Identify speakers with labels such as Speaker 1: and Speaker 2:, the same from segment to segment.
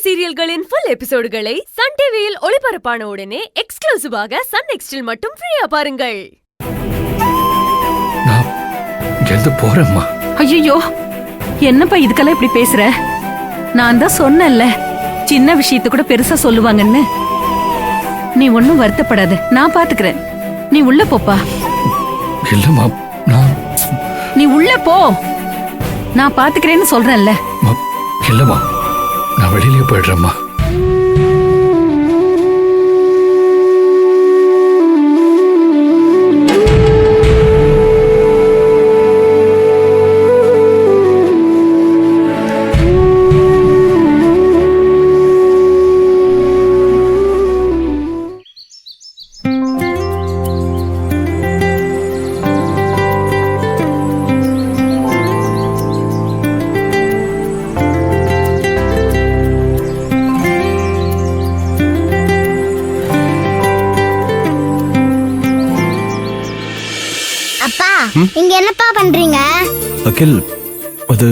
Speaker 1: சீரியல்களின் full எபிசோடுகளை Sun டிவியில் ஒளிபரப்பான உடனே எக்ஸ்க்ளூசிவாக சன் நெக்ஸ்டில் மட்டும் ஃப்ரீயா பாருங்கள்.
Speaker 2: நான் எழுந்து போறேம்மா.
Speaker 3: ஐயோ, என்னப்பா இதுக்கெல்லாம் இப்படி பேசுற? நான் தான் சொன்னேன்ல, சின்ன விஷயத்தை கூட பெருசா சொல்லுவாங்கன்னு. நீ ஒன்னும் வருத்தப்படாத, நான் பாத்துக்கிறேன். நீ உள்ள போப்பா.
Speaker 2: இல்லம்மா, நான்
Speaker 3: நீ உள்ள போ, நான் பாத்துக்கிறேன்னு சொல்றேன்ல.
Speaker 2: இல்லம்மா, நான் வெளியிலேயே போயிடுறேம்மா.
Speaker 4: இங்க என்னப்பா பண்றீங்க?
Speaker 5: அகில், அது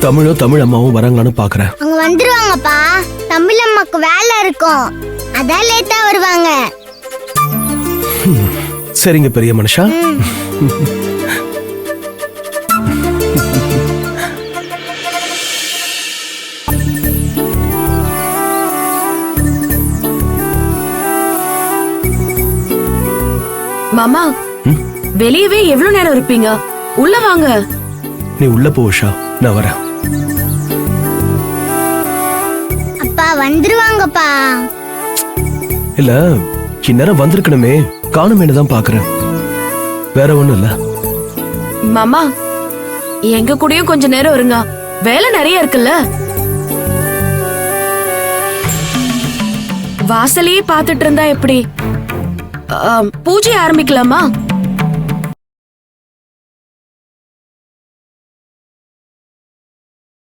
Speaker 5: தமிழ் அம்மாவும் வராங்களான்னு பாக்குறேன்.
Speaker 4: அவங்க வந்துருவாங்கப்பா. தமிழ் அம்மாக்கு வேலை இருக்கும், அதான் லேட்டா வருவாங்க.
Speaker 5: சரிங்க பெரிய மனுஷா.
Speaker 6: மாமா, வெளியவே எவ்வளவு நேரம் இருப்பீங்க? உள்ள வாங்க.
Speaker 5: நீ உள்ள போ உஷா, நான் வரேன்.
Speaker 4: அப்பா வந்துருவாங்கப்பா.
Speaker 5: இல்ல, இந்நேரம் வந்திருக்கணுமே, காணுமேனு தான் பாக்குறேன். வேற ஒண்ணும் இல்ல.
Speaker 6: மாமா, எங்க கூடயும் கொஞ்ச நேரம் இருங்க, வேலை நிறைய இருக்குல்ல. வாசலையே பாத்துட்டு இருந்தா எப்படி? பூஜை ஆரம்பிக்கலாமா?